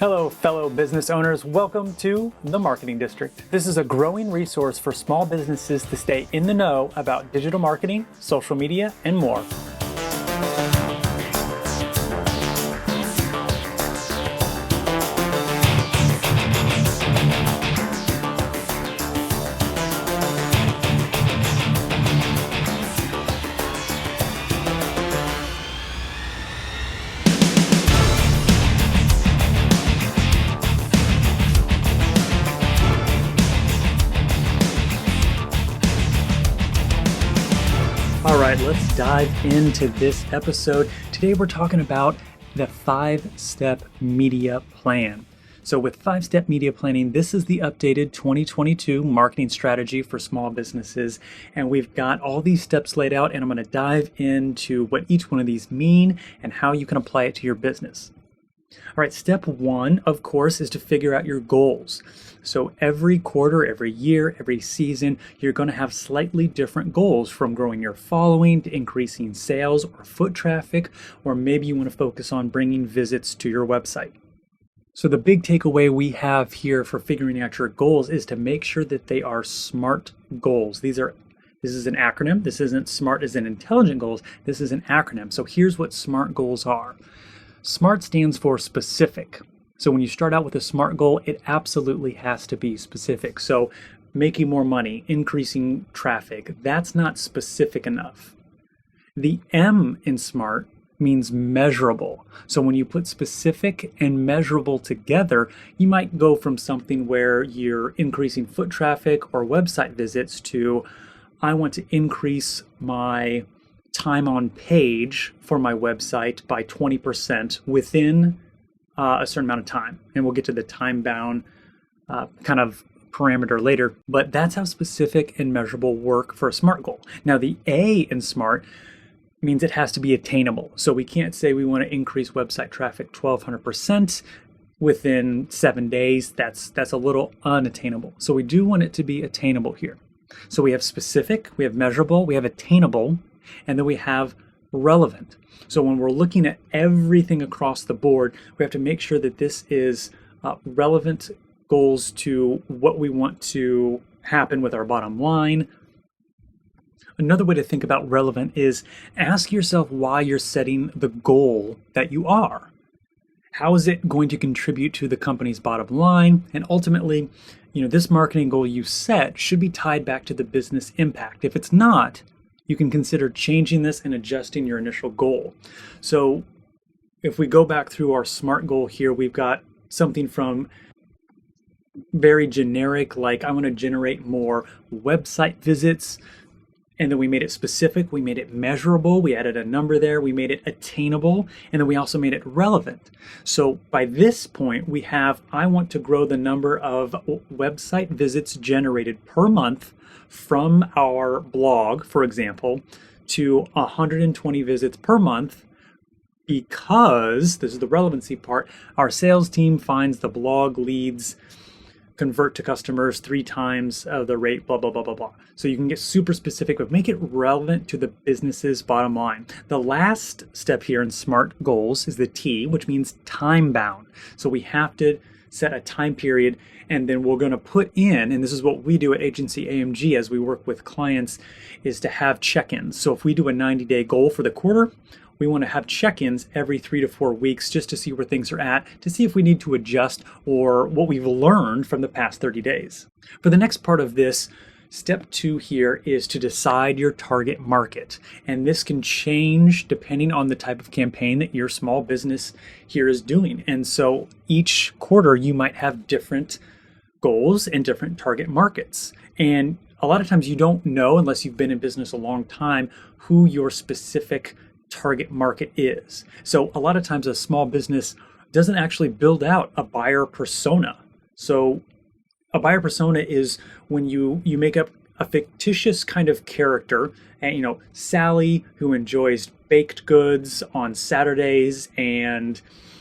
Hello, fellow business owners. Welcome to the Marketing District. This is a growing resource for small businesses to stay in the know about digital marketing, social media, and more. All right, let's dive into this episode. Today we're talking about the 5-step media plan. So with 5-step media planning, this is the updated 2022 marketing strategy for small businesses. And we've got all these steps laid out, and I'm going to dive into what each one of these mean and how you can apply it to your business. All right, step one, of course, is to figure out your goals. So every quarter, every year, every season, you're going to have slightly different goals, from growing your following to increasing sales or foot traffic, or maybe you want to focus on bringing visits to your website. So the big takeaway we have here for figuring out your goals is to make sure that they are SMART goals. This is an acronym. This isn't SMART as in intelligent goals. This is an acronym. So here's what SMART goals are. SMART stands for specific. So when you start out with a SMART goal, it absolutely has to be specific. So making more money, increasing traffic, that's not specific enough. The M in SMART means measurable. So when you put specific and measurable together, you might go from something where you're increasing foot traffic or website visits to, I want to increase my time on page for my website by 20% within a certain amount of time. And we'll get to the time bound kind of parameter later, but that's how specific and measurable work for a SMART goal. Now the A in SMART means it has to be attainable. So we can't say we want to increase website traffic 1,200% within 7 days. That's a little unattainable. So we do want it to be attainable here. So we have specific, we have measurable, we have attainable, and then we have relevant. So when we're looking at everything across the board, we have to make sure that this is relevant goals to what we want to happen with our bottom line. Another way to think about relevant is ask yourself why you're setting the goal that you are. How is it going to contribute to the company's bottom line? And ultimately, this marketing goal you set should be tied back to the business impact. If it's not, you can consider changing this and adjusting your initial goal. So if we go back through our SMART goal here, we've got something from very generic, like I want to generate more website visits. And then we made it specific, we made it measurable, we added a number there, we made it attainable, and then we also made it relevant. So by this point, we have, I want to grow the number of website visits generated per month from our blog, for example, to 120 visits per month, because, this is the relevancy part, our sales team finds the blog leads convert to customers 3 times the rate, blah, blah, blah, blah, blah. So you can get super specific, but make it relevant to the business's bottom line. The last step here in SMART goals is the T, which means time bound. So we have to set a time period, and then we're going to put in, and this is what we do at Agency AMG as we work with clients, is to have check-ins. So if we do a 90-day goal for the quarter, we want to have check-ins every 3 to 4 weeks just to see where things are at, to see if we need to adjust or what we've learned from the past 30 days. For the next part of this, step 2 here is to decide your target market. And this can change depending on the type of campaign that your small business here is doing. And so each quarter you might have different goals and different target markets. And a lot of times you don't know, unless you've been in business a long time, who your specific target market is. So a lot of times a small business doesn't actually build out a buyer persona. So a buyer persona is when you make up a fictitious kind of character, and Sally, who enjoys baked goods on Saturdays, and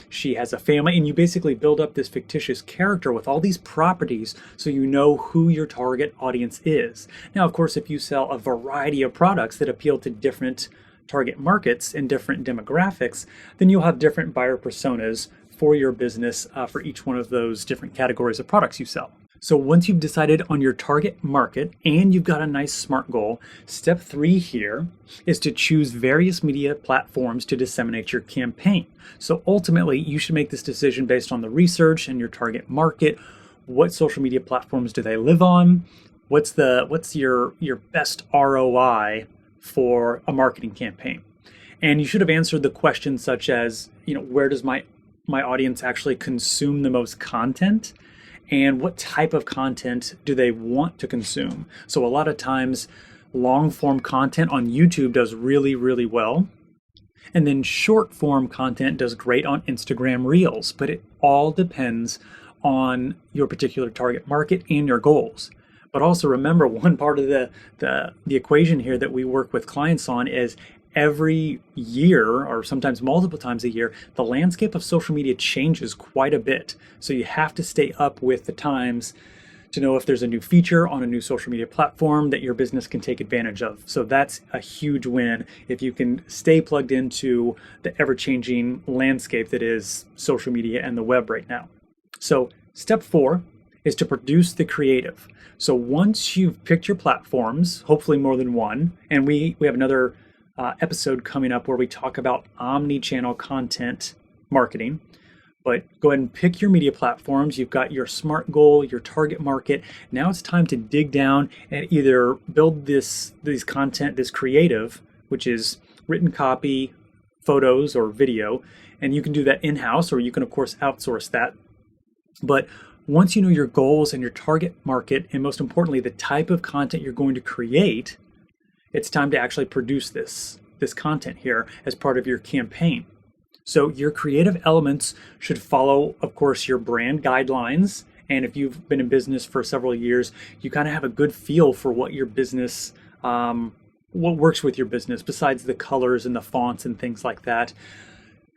she has a family, and you basically build up this fictitious character with all these properties so you know who your target audience is. Now, of course, if you sell a variety of products that appeal to different target markets and different demographics, then you'll have different buyer personas for your business for each one of those different categories of products you sell. So once you've decided on your target market and you've got a nice SMART goal, step 3 here is to choose various media platforms to disseminate your campaign. So ultimately, you should make this decision based on the research and your target market. What social media platforms do they live on? What's your best ROI for a marketing campaign? And you should have answered the questions such as, where does my audience actually consume the most content? And what type of content do they want to consume? So a lot of times, long form content on YouTube does really, really well. And then short form content does great on Instagram Reels, but it all depends on your particular target market and your goals. But also remember, one part of the equation here that we work with clients on is every year, or sometimes multiple times a year, the landscape of social media changes quite a bit. So you have to stay up with the times to know if there's a new feature on a new social media platform that your business can take advantage of. So that's a huge win if you can stay plugged into the ever-changing landscape that is social media and the web right now. So step 4 is to produce the creative. So once you've picked your platforms, hopefully more than one, and we have another episode coming up where we talk about omni-channel content marketing. But go ahead and pick your media platforms. You've got your SMART goal, your target market. Now it's time to dig down and either build this creative, which is written copy, photos, or video. And you can do that in-house, or you can, of course, outsource that. But once you know your goals and your target market, and most importantly, the type of content you're going to create, it's time to actually produce this content here as part of your campaign. So your creative elements should follow, of course, your brand guidelines. And if you've been in business for several years, you kind of have a good feel for what your business, what works with your business, besides the colors and the fonts and things like that.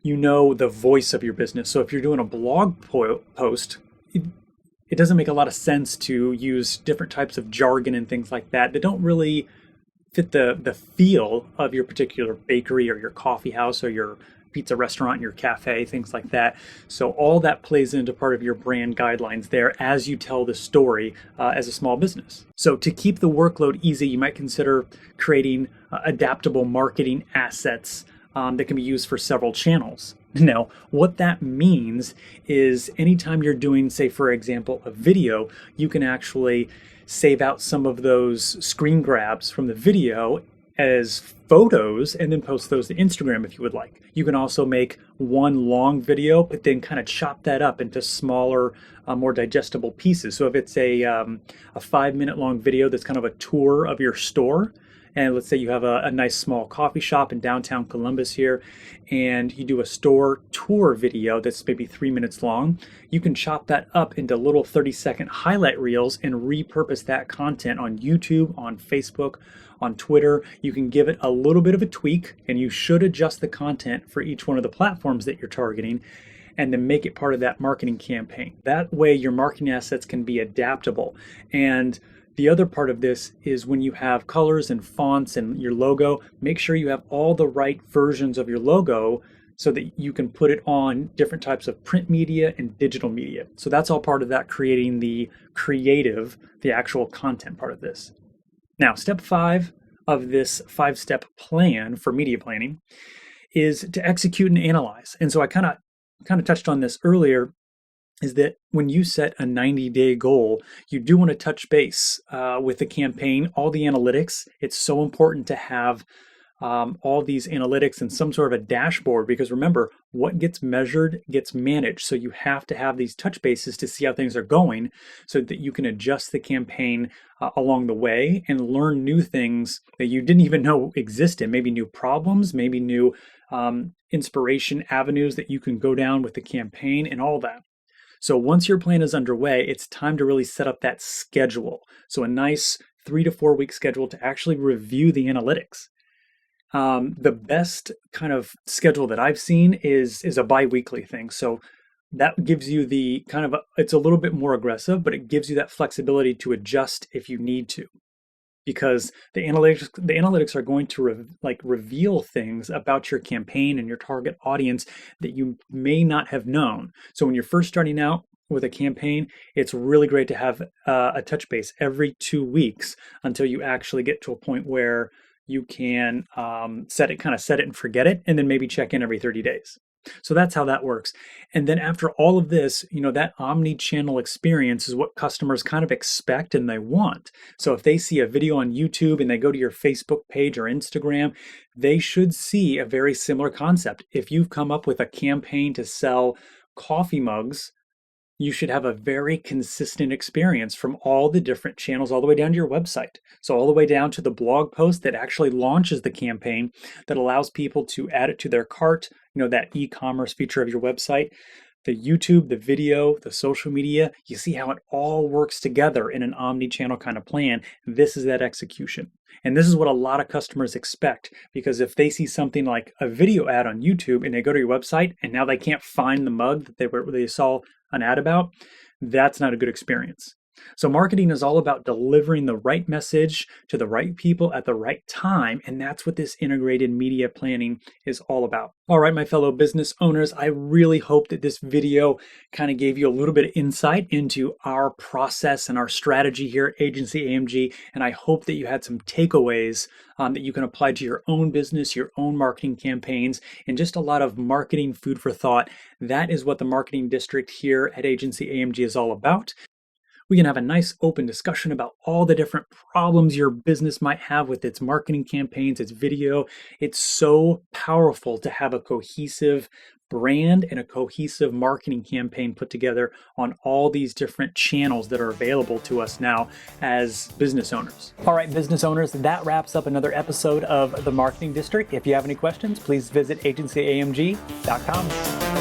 You know the voice of your business. So if you're doing a blog post, it doesn't make a lot of sense to use different types of jargon and things like that don't really fit the feel of your particular bakery or your coffee house or your pizza restaurant, your cafe, things like that. So all that plays into part of your brand guidelines there as you tell the story as a small business. So to keep the workload easy, you might consider creating adaptable marketing assets that can be used for several channels. Now, what that means is anytime you're doing, say, for example, a video, you can actually save out some of those screen grabs from the video as photos and then post those to Instagram if you would like. You can also make one long video, but then kind of chop that up into smaller, more digestible pieces. So if it's a 5-minute long video that's kind of a tour of your store, and let's say you have a nice small coffee shop in downtown Columbus here, and you do a store tour video that's maybe 3 minutes long, you can chop that up into little 30-second highlight reels and repurpose that content on YouTube, on Facebook, on Twitter. You can give it a little bit of a tweak, and you should adjust the content for each one of the platforms that you're targeting, and then make it part of that marketing campaign. That way your marketing assets can be adaptable. And the other part of this is when you have colors and fonts and your logo, make sure you have all the right versions of your logo so that you can put it on different types of print media and digital media. So that's all part of that, creating the creative, the actual content part of this. Now, step 5 of this 5-step plan for media planning is to execute and analyze. And so I kind of touched on this earlier, is that when you set a 90-day goal, you do want to touch base with the campaign, all the analytics. It's so important to have all these analytics and some sort of a dashboard, because remember, what gets measured gets managed. So you have to have these touch bases to see how things are going so that you can adjust the campaign along the way and learn new things that you didn't even know existed, maybe new problems, maybe new inspiration avenues that you can go down with the campaign and all that. So once your plan is underway, it's time to really set up that schedule. So a nice 3 to 4 week schedule to actually review the analytics. The best kind of schedule that I've seen is a bi-weekly thing. So that gives you the it's a little bit more aggressive, but it gives you that flexibility to adjust if you need to. because the analytics are going to reveal things about your campaign and your target audience that you may not have known. So when you're first starting out with a campaign, it's really great to have a touch base every 2 weeks until you actually get to a point where you can set it and forget it, and then maybe check in every 30 days. So that's how that works. And then after all of this, that omni-channel experience is what customers kind of expect and they want. So if they see a video on YouTube and they go to your Facebook page or Instagram, they should see a very similar concept. If you've come up with a campaign to sell coffee mugs, you should have a very consistent experience from all the different channels all the way down to your website. So all the way down to the blog post that actually launches the campaign, that allows people to add it to their cart, that e-commerce feature of your website, the YouTube, the video, the social media. You see how it all works together in an omni-channel kind of plan. This is that execution. And this is what a lot of customers expect, because if they see something like a video ad on YouTube and they go to your website and now they can't find the mug that they saw an ad about, that's not a good experience. So marketing is all about delivering the right message to the right people at the right time, and that's what this integrated media planning is all about. All right, my fellow business owners, I really hope that this video kind of gave you a little bit of insight into our process and our strategy here at Agency AMG, and I hope that you had some takeaways that you can apply to your own business, your own marketing campaigns, and just a lot of marketing food for thought. That is what the marketing district here at Agency AMG is all about. We can have a nice open discussion about all the different problems your business might have with its marketing campaigns, its video. It's so powerful to have a cohesive brand and a cohesive marketing campaign put together on all these different channels that are available to us now as business owners. All right, business owners, that wraps up another episode of the Marketing District. If you have any questions, please visit agencyamg.com.